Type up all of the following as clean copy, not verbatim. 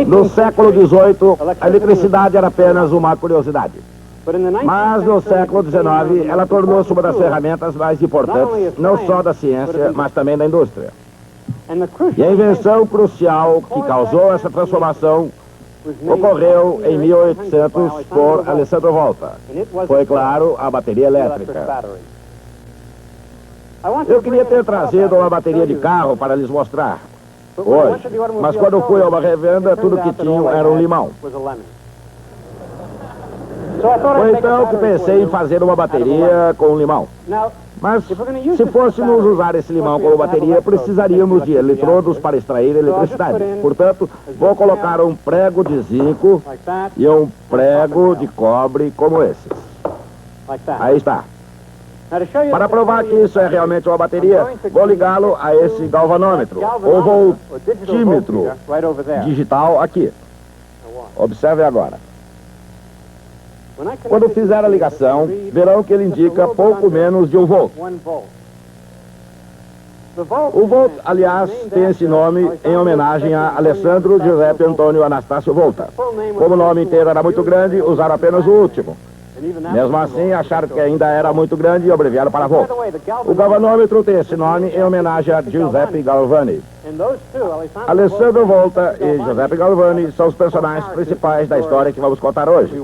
No século XVIII, a eletricidade era apenas uma curiosidade. Mas no século XIX, ela tornou-se uma das ferramentas mais importantes, não só da ciência, mas também da indústria. E a invenção crucial que causou essa transformação ocorreu em 1800 por Alessandro Volta. Foi, claro, a bateria elétrica. Eu queria ter trazido uma bateria de carro para lhes mostrar hoje, mas quando fui a uma revenda, tudo que tinham era um limão. Foi então que pensei em fazer uma bateria com um limão. Mas, se fôssemos usar esse limão como bateria, precisaríamos de eletrodos para extrair eletricidade. Portanto, vou colocar um prego de zinco e um prego de cobre como esses. Aí está. Para provar que isso é realmente uma bateria, vou ligá-lo a esse galvanômetro, ou voltímetro digital aqui. Observe agora. Quando fizer a ligação, verão que ele indica pouco menos de 1 volt. O volt, aliás, tem esse nome em homenagem a Alessandro Giuseppe Antônio Anastácio Volta. Como o nome inteiro era muito grande, usaram apenas o último. Mesmo assim, acharam que ainda era muito grande e abreviaram para Volta. O galvanômetro tem esse nome em homenagem a Giuseppe Galvani. Alessandro Volta e Giuseppe Galvani são os personagens principais da história que vamos contar hoje.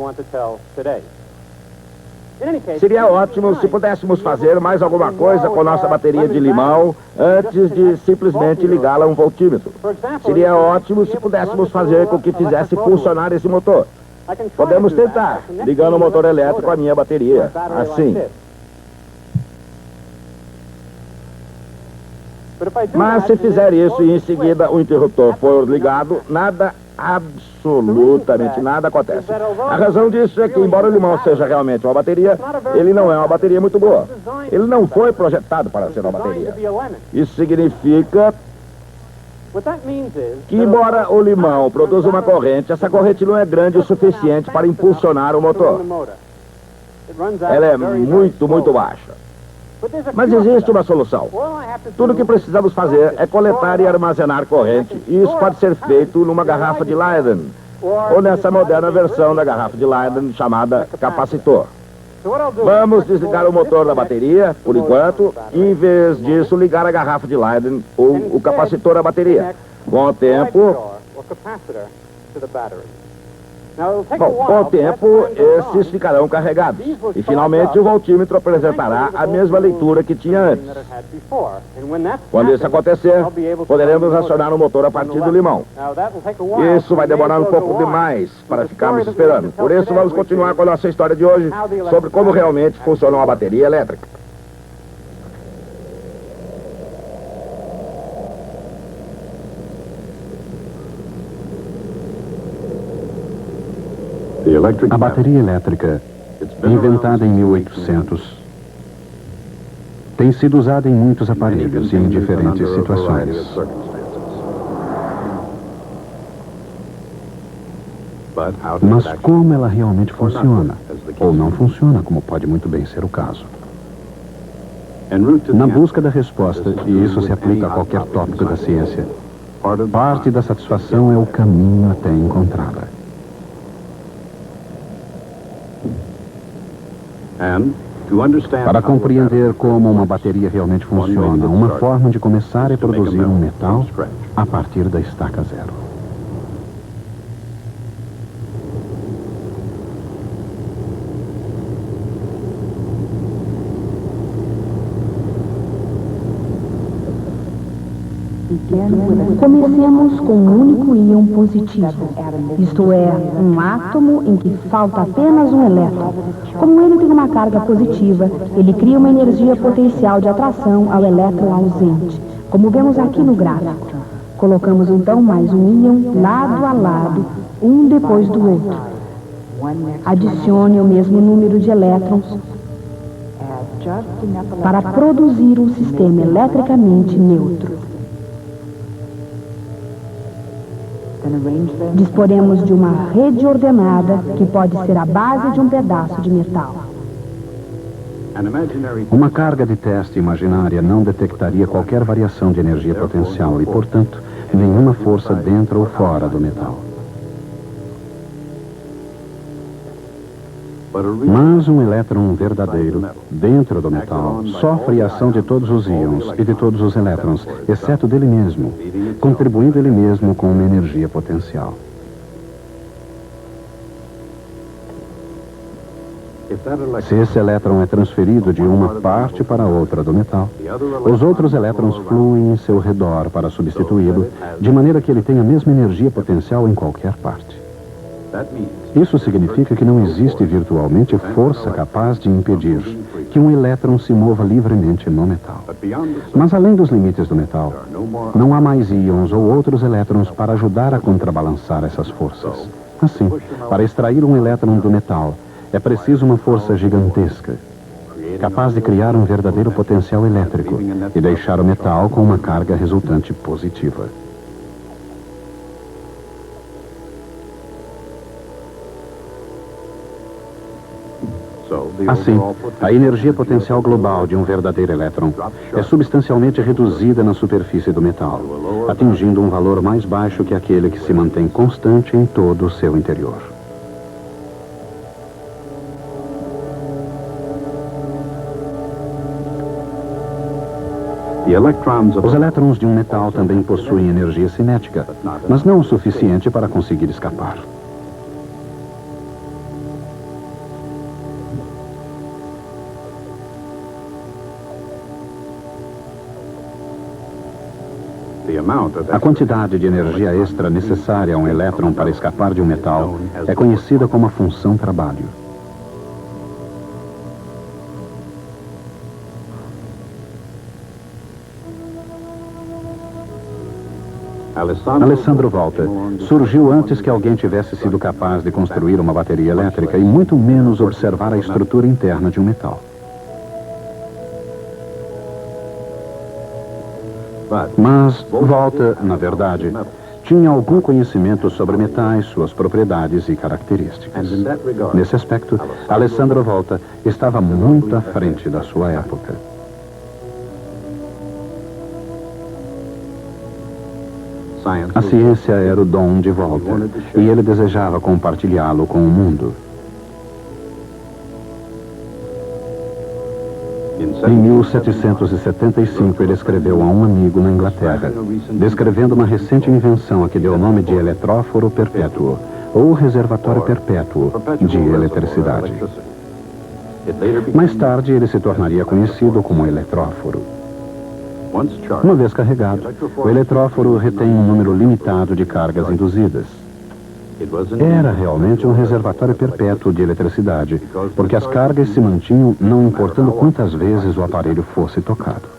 Seria ótimo se pudéssemos fazer mais alguma coisa com nossa bateria de limão antes de simplesmente ligá-la a um voltímetro. Seria ótimo se pudéssemos fazer com que fizesse funcionar esse motor. Podemos tentar, ligando o motor elétrico à minha bateria, assim. Mas se fizer isso e em seguida o interruptor for ligado, nada, absolutamente nada acontece. A razão disso é que, embora o limão seja realmente uma bateria, ele não é uma bateria muito boa. Ele não foi projetado para ser uma bateria. Isso significa que, embora o limão produza uma corrente, essa corrente não é grande o suficiente para impulsionar o motor. Ela é muito, muito baixa. Mas existe uma solução. Tudo o que precisamos fazer é coletar e armazenar corrente, e isso pode ser feito numa garrafa de Leyden, ou nessa moderna versão da garrafa de Leyden chamada capacitor. Vamos desligar o motor da bateria, por enquanto, e em vez disso ligar a garrafa de Leyden ou o capacitor à bateria. Com o tempo, esses ficarão carregados. E finalmente o voltímetro apresentará a mesma leitura que tinha antes. Quando isso acontecer, poderemos acionar o motor a partir do limão. Isso vai demorar um pouco demais para ficarmos esperando. Por isso vamos continuar com a nossa história de hoje sobre como realmente funciona uma bateria elétrica. A bateria elétrica, inventada em 1800, tem sido usada em muitos aparelhos e em diferentes situações. Mas como ela realmente funciona? Ou não funciona, como pode muito bem ser o caso? Na busca da resposta, e isso se aplica a qualquer tópico da ciência, parte da satisfação é o caminho até encontrá-la. Para compreender como uma bateria realmente funciona, uma forma de começar é produzir um metal a partir da estaca zero. Comecemos com um único íon positivo, isto é, um átomo em que falta apenas um elétron. Como ele tem uma carga positiva, ele cria uma energia potencial de atração ao elétron ausente, como vemos aqui no gráfico. Colocamos então mais um íon lado a lado, um depois do outro. Adicione o mesmo número de elétrons para produzir um sistema eletricamente neutro. Disporemos de uma rede ordenada que pode ser a base de um pedaço de metal. Uma carga de teste imaginária não detectaria qualquer variação de energia potencial e, portanto, nenhuma força dentro ou fora do metal. Mas um elétron verdadeiro, dentro do metal, sofre a ação de todos os íons e de todos os elétrons, exceto dele mesmo, contribuindo ele mesmo com uma energia potencial. Se esse elétron é transferido de uma parte para outra do metal, os outros elétrons fluem em seu redor para substituí-lo, de maneira que ele tenha a mesma energia potencial em qualquer parte. Isso significa que não existe virtualmente força capaz de impedir que um elétron se mova livremente no metal. Mas além dos limites do metal, não há mais íons ou outros elétrons para ajudar a contrabalançar essas forças. Assim, para extrair um elétron do metal, é preciso uma força gigantesca, capaz de criar um verdadeiro potencial elétrico e deixar o metal com uma carga resultante positiva. Assim, a energia potencial global de um verdadeiro elétron é substancialmente reduzida na superfície do metal, atingindo um valor mais baixo que aquele que se mantém constante em todo o seu interior. Os elétrons de um metal também possuem energia cinética, mas não o suficiente para conseguir escapar. A quantidade de energia extra necessária a um elétron para escapar de um metal é conhecida como a função trabalho. Alessandro Volta surgiu antes que alguém tivesse sido capaz de construir uma bateria elétrica e muito menos observar a estrutura interna de um metal. Mas Volta, na verdade, tinha algum conhecimento sobre metais, suas propriedades e características. Nesse aspecto, Alessandro Volta estava muito à frente da sua época. A ciência era o dom de Volta, e ele desejava compartilhá-lo com o mundo. Em 1775, ele escreveu a um amigo na Inglaterra, descrevendo uma recente invenção a que deu o nome de eletróforo perpétuo, ou reservatório perpétuo de eletricidade. Mais tarde, ele se tornaria conhecido como eletróforo. Uma vez carregado, o eletróforo retém um número limitado de cargas induzidas. Era realmente um reservatório perpétuo de eletricidade, porque as cargas se mantinham não importando quantas vezes o aparelho fosse tocado.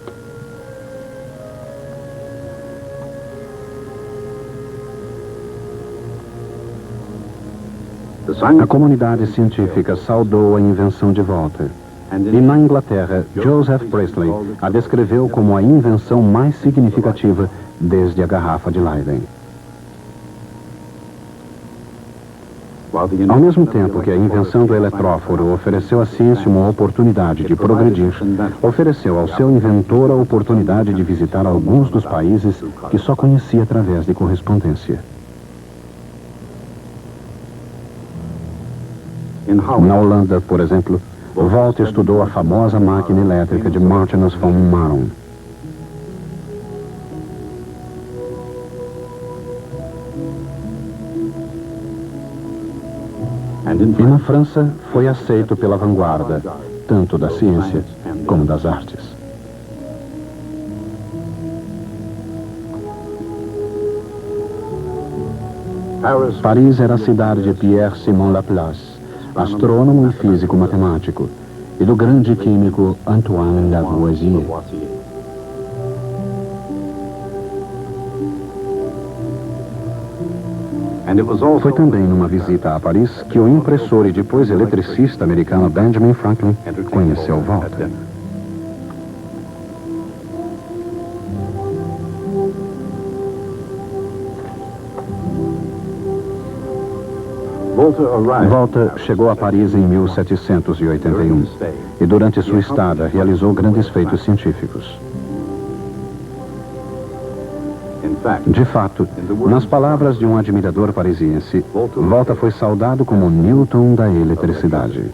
A comunidade científica saudou a invenção de Volta. E na Inglaterra, Joseph Priestley a descreveu como a invenção mais significativa desde a garrafa de Leyden. Ao mesmo tempo que a invenção do eletróforo ofereceu à ciência uma oportunidade de progredir, ofereceu ao seu inventor a oportunidade de visitar alguns dos países que só conhecia através de correspondência. Na Holanda, por exemplo, Volta estudou a famosa máquina elétrica de Martinus von Maron. E na França foi aceito pela vanguarda, tanto da ciência como das artes. Paris era a cidade de Pierre-Simon Laplace, astrônomo e físico matemático, e do grande químico Antoine Lavoisier. Foi também numa visita a Paris que o impressor e depois eletricista americano Benjamin Franklin conheceu Volta. Volta chegou a Paris em 1781 e durante sua estada realizou grandes feitos científicos. De fato, nas palavras de um admirador parisiense, Volta foi saudado como Newton da eletricidade.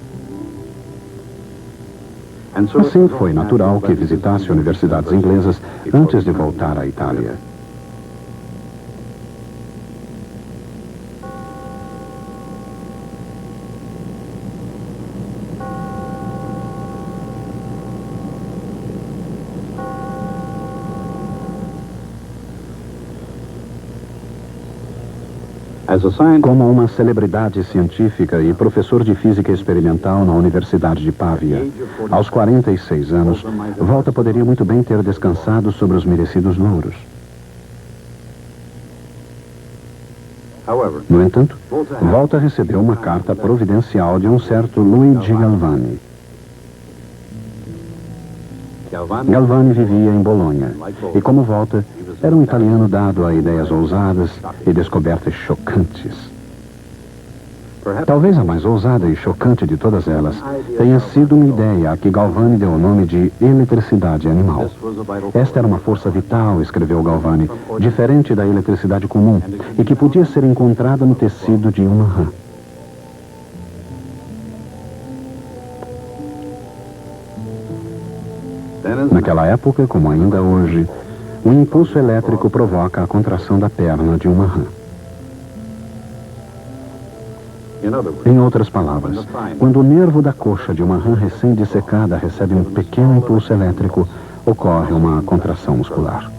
Assim, foi natural que visitasse universidades inglesas antes de voltar à Itália. Como uma celebridade científica e professor de física experimental na Universidade de Pávia, aos 46 anos, Volta poderia muito bem ter descansado sobre os merecidos louros. No entanto, Volta recebeu uma carta providencial de um certo Luigi Galvani. Galvani vivia em Bolonha e, como Volta, era um italiano dado a ideias ousadas e descobertas chocantes. Talvez a mais ousada e chocante de todas elas tenha sido uma ideia a que Galvani deu o nome de eletricidade animal. Esta era uma força vital, escreveu Galvani, diferente da eletricidade comum e que podia ser encontrada no tecido de uma rã. Naquela época, como ainda hoje, um impulso elétrico provoca a contração da perna de uma rã. Em outras palavras, quando o nervo da coxa de uma rã recém-dissecada recebe um pequeno impulso elétrico, ocorre uma contração muscular.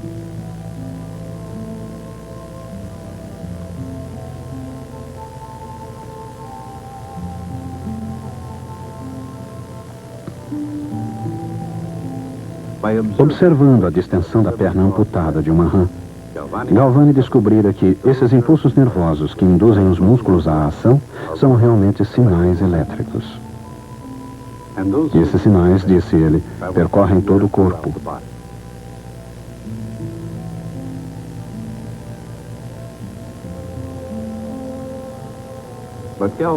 Observando a distensão da perna amputada de uma rã, Galvani descobrira que esses impulsos nervosos que induzem os músculos à ação são realmente sinais elétricos. E esses sinais, disse ele, percorrem todo o corpo.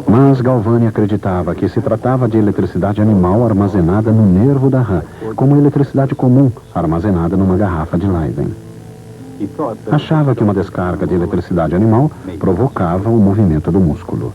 Mas Galvani acreditava que se tratava de eletricidade animal armazenada no nervo da rã, como eletricidade comum armazenada numa garrafa de Leyden. Achava que uma descarga de eletricidade animal provocava o movimento do músculo.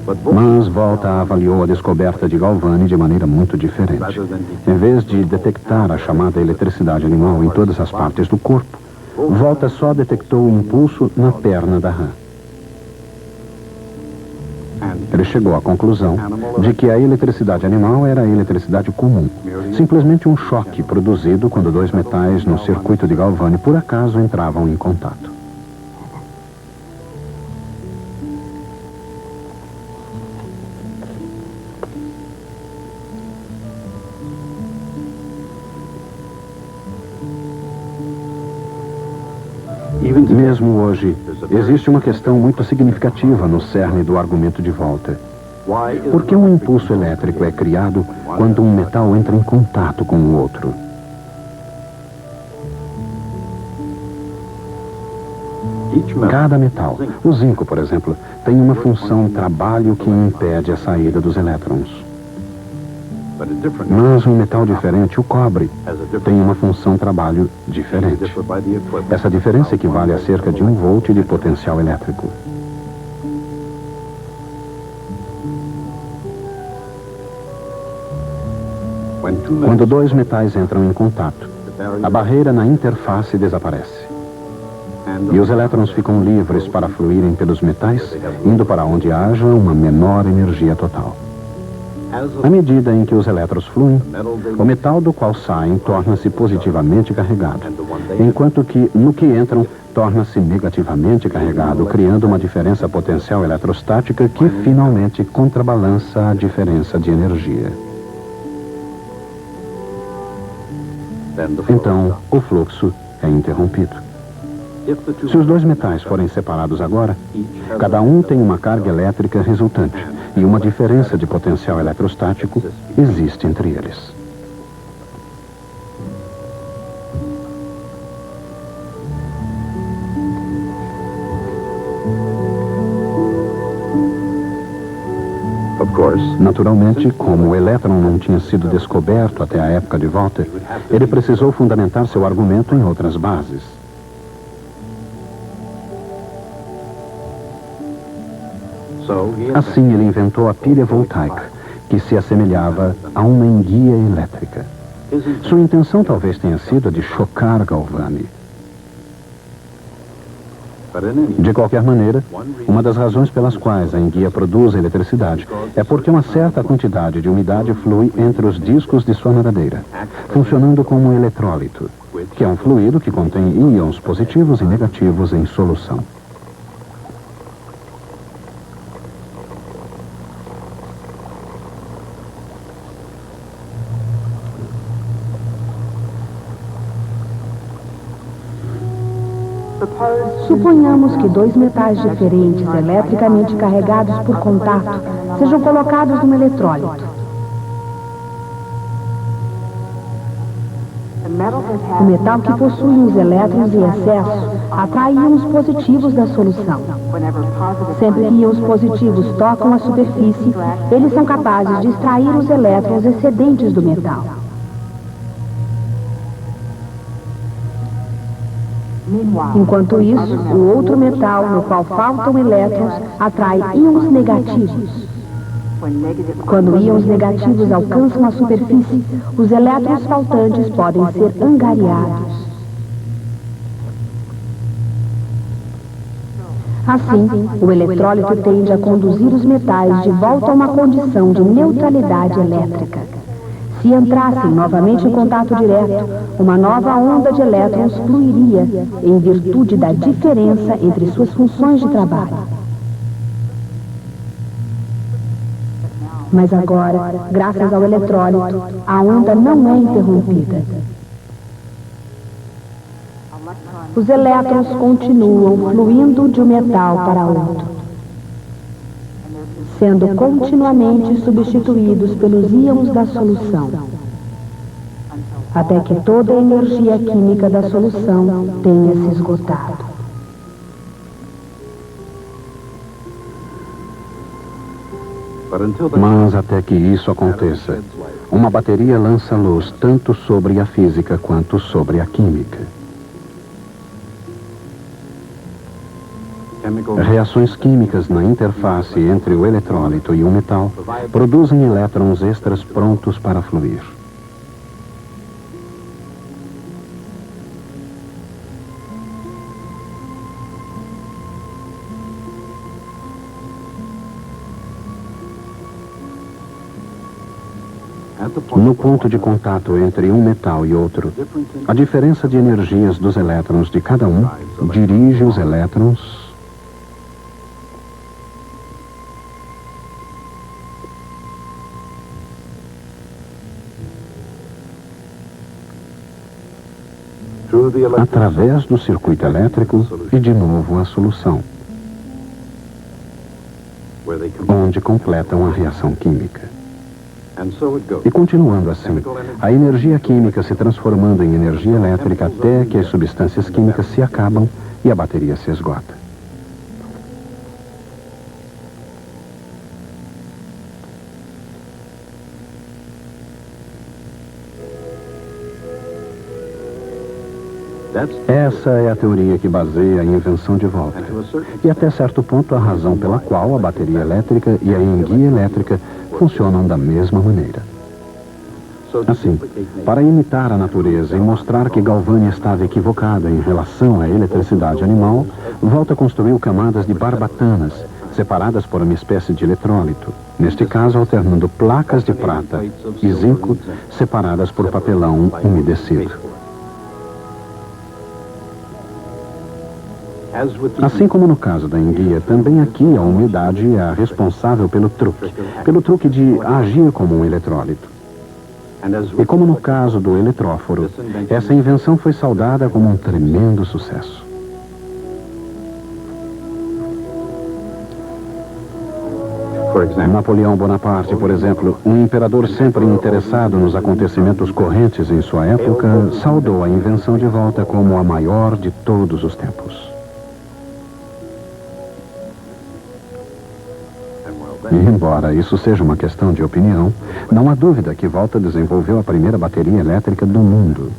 Mas Volta avaliou a descoberta de Galvani de maneira muito diferente. Em vez de detectar a chamada eletricidade animal em todas as partes do corpo, Volta só detectou o impulso na perna da rã. Ele chegou à conclusão de que a eletricidade animal era a eletricidade comum, simplesmente um choque produzido quando dois metais no circuito de Galvani por acaso entravam em contato. Mesmo hoje, existe uma questão muito significativa no cerne do argumento de Volta. Por que um impulso elétrico é criado quando um metal entra em contato com o outro? Cada metal, o zinco, por exemplo, tem uma função trabalho que impede a saída dos elétrons. Mas um metal diferente, o cobre, tem uma função trabalho diferente. Essa diferença equivale a cerca de 1 volt de potencial elétrico. Quando dois metais entram em contato, a barreira na interface desaparece. E os elétrons ficam livres para fluírem pelos metais, indo para onde haja uma menor energia total. À medida em que os elétrons fluem, o metal do qual saem torna-se positivamente carregado, enquanto que, no que entram, torna-se negativamente carregado, criando uma diferença potencial eletrostática que, finalmente, contrabalança a diferença de energia. Então, o fluxo é interrompido. Se os dois metais forem separados agora, cada um tem uma carga elétrica resultante e uma diferença de potencial eletrostático existe entre eles. Naturalmente, como o elétron não tinha sido descoberto até a época de Volta, ele precisou fundamentar seu argumento em outras bases. Assim, ele inventou a pilha voltaica, que se assemelhava a uma enguia elétrica. Sua intenção talvez tenha sido a de chocar Galvani. De qualquer maneira, uma das razões pelas quais a enguia produz eletricidade é porque uma certa quantidade de umidade flui entre os discos de sua nadadeira, funcionando como um eletrólito, que é um fluido que contém íons positivos e negativos em solução. Suponhamos que dois metais diferentes, eletricamente carregados por contato, sejam colocados num eletrólito. O metal que possui os elétrons em excesso atrai íons positivos da solução. Sempre que íons positivos tocam a superfície, eles são capazes de extrair os elétrons excedentes do metal. Enquanto isso, o outro metal, no qual faltam elétrons, atrai íons negativos. Quando íons negativos alcançam a superfície, os elétrons faltantes podem ser angariados. Assim, o eletrólito tende a conduzir os metais de volta a uma condição de neutralidade elétrica. Se entrassem novamente em contato direto, uma nova onda de elétrons fluiria em virtude da diferença entre suas funções de trabalho. Mas agora, graças ao eletrólito, a onda não é interrompida. Os elétrons continuam fluindo de um metal para outro, sendo continuamente substituídos pelos íons da solução, até que toda a energia química da solução tenha se esgotado. Mas até que isso aconteça, uma bateria lança luz tanto sobre a física quanto sobre a química. Reações químicas na interface entre o eletrólito e o metal produzem elétrons extras prontos para fluir. No ponto de contato entre um metal e outro, a diferença de energias dos elétrons de cada um dirige os elétrons através do circuito elétrico e de novo a solução, onde completam a reação química. E continuando assim, a energia química se transformando em energia elétrica até que as substâncias químicas se acabam e a bateria se esgota. Essa é a teoria que baseia a invenção de Volta. E até certo ponto a razão pela qual a bateria elétrica e a enguia elétrica funcionam da mesma maneira. Assim, para imitar a natureza e mostrar que Galvani estava equivocada em relação à eletricidade animal, Volta construiu camadas de barbatanas, separadas por uma espécie de eletrólito, neste caso alternando placas de prata e zinco separadas por papelão umedecido. Assim como no caso da enguia, também aqui a umidade é a responsável pelo truque de agir como um eletrólito. E como no caso do eletróforo, essa invenção foi saudada como um tremendo sucesso. Napoleão Bonaparte, por exemplo, um imperador sempre interessado nos acontecimentos correntes em sua época, saudou a invenção de Volta como a maior de todos os tempos. E, embora isso seja uma questão de opinião, não há dúvida que Volta desenvolveu a primeira bateria elétrica do mundo.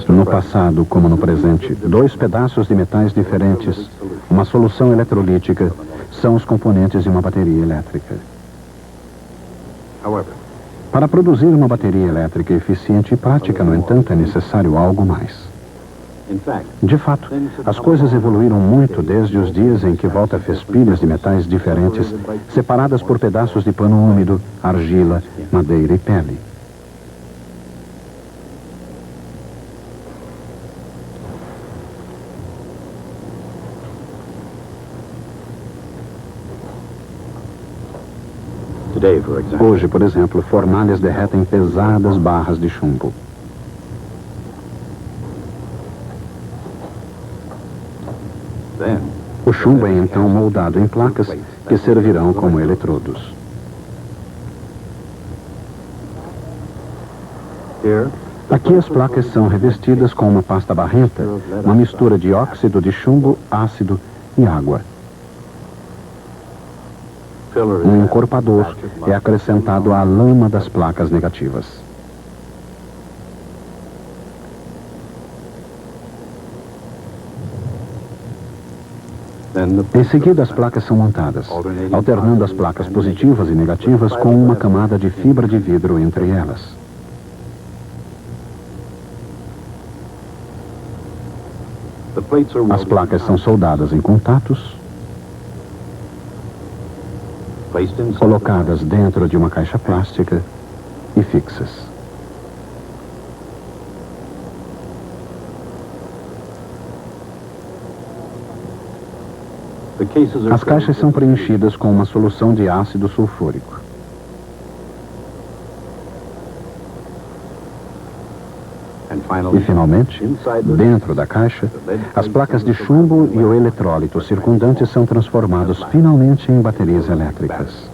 No passado, como no presente, dois pedaços de metais diferentes, uma solução eletrolítica, são os componentes de uma bateria elétrica. Para produzir uma bateria elétrica eficiente e prática, no entanto, é necessário algo mais. De fato, as coisas evoluíram muito desde os dias em que Volta fez pilhas de metais diferentes, separadas por pedaços de pano úmido, argila, madeira e pele. Hoje, por exemplo, fornalhas derretem pesadas barras de chumbo. O chumbo é então moldado em placas que servirão como eletrodos. Aqui as placas são revestidas com uma pasta barrenta, uma mistura de óxido de chumbo, ácido e água. Um encorpador é acrescentado à lama das placas negativas. Em seguida, as placas são montadas, alternando as placas positivas e negativas com uma camada de fibra de vidro entre elas. As placas são soldadas em contatos, colocadas dentro de uma caixa plástica e fixas. As caixas são preenchidas com uma solução de ácido sulfúrico. E, finalmente, dentro da caixa, as placas de chumbo e o eletrólito circundante são transformados finalmente em baterias elétricas.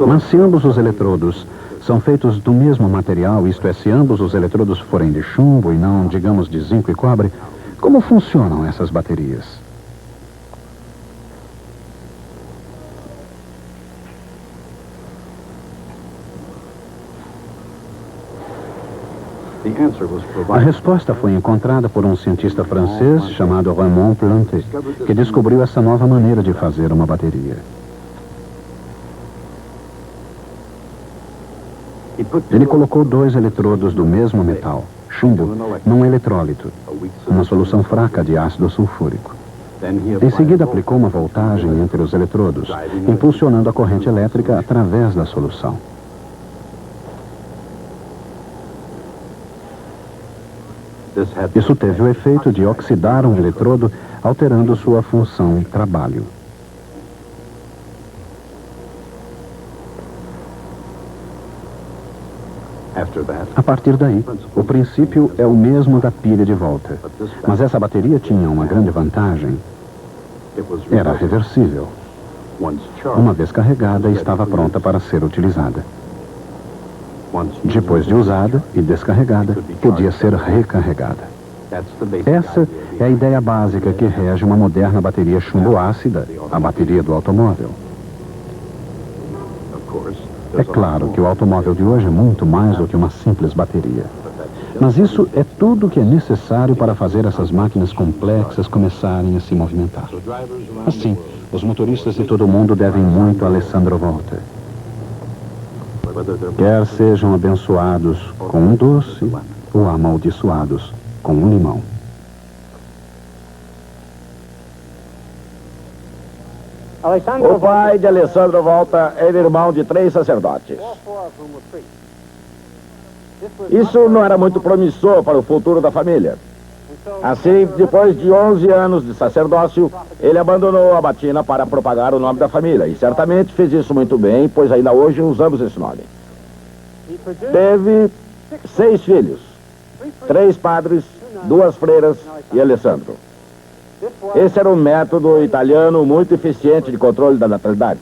Mas se ambos os eletrodos são feitos do mesmo material, isto é, se ambos os eletrodos forem de chumbo e não, digamos, de zinco e cobre, como funcionam essas baterias? A resposta foi encontrada por um cientista francês chamado Raymond Planté, que descobriu essa nova maneira de fazer uma bateria. Ele colocou dois eletrodos do mesmo metal, chumbo, num eletrólito, uma solução fraca de ácido sulfúrico. Em seguida, aplicou uma voltagem entre os eletrodos, impulsionando a corrente elétrica através da solução. Isso teve o efeito de oxidar um eletrodo, alterando sua função trabalho. A partir daí, o princípio é o mesmo da pilha de volta. Mas essa bateria tinha uma grande vantagem. Era reversível. Uma vez carregada, estava pronta para ser utilizada. Depois de usada e descarregada, podia ser recarregada. Essa é a ideia básica que rege uma moderna bateria chumbo-ácida, a bateria do automóvel. É claro que o automóvel de hoje é muito mais do que uma simples bateria. Mas isso é tudo o que é necessário para fazer essas máquinas complexas começarem a se movimentar. Assim, os motoristas de todo o mundo devem muito a Alessandro Volta. Quer sejam abençoados com um doce ou amaldiçoados com um limão. O pai de Alessandro Volta era irmão de 3 sacerdotes. Isso não era muito promissor para o futuro da família. Assim, depois de 11 anos de sacerdócio, ele abandonou a batina para propagar o nome da família. E certamente fez isso muito bem, pois ainda hoje usamos esse nome. Teve 6 filhos, 3 padres, 2 freiras e Alessandro. Esse era um método italiano muito eficiente de controle da natalidade.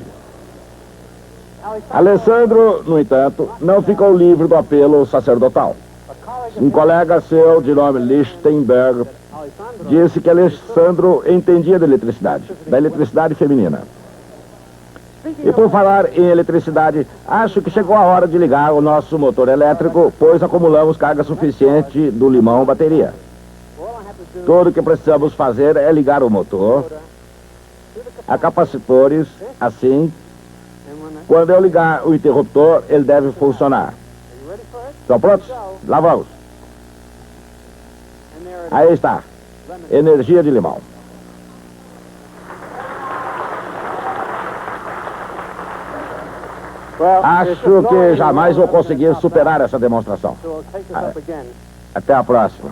Alessandro, no entanto, não ficou livre do apelo sacerdotal. Um colega seu, de nome Lichtenberg, disse que Alessandro entendia da eletricidade feminina. E por falar em eletricidade, acho que chegou a hora de ligar o nosso motor elétrico, pois acumulamos carga suficiente do limão bateria. Tudo o que precisamos fazer é ligar o motor a capacitores, assim, quando eu ligar o interruptor, ele deve funcionar. Estão prontos? Lá vamos. Aí está. Energia de limão. Acho que jamais vou conseguir superar essa demonstração. Até a próxima.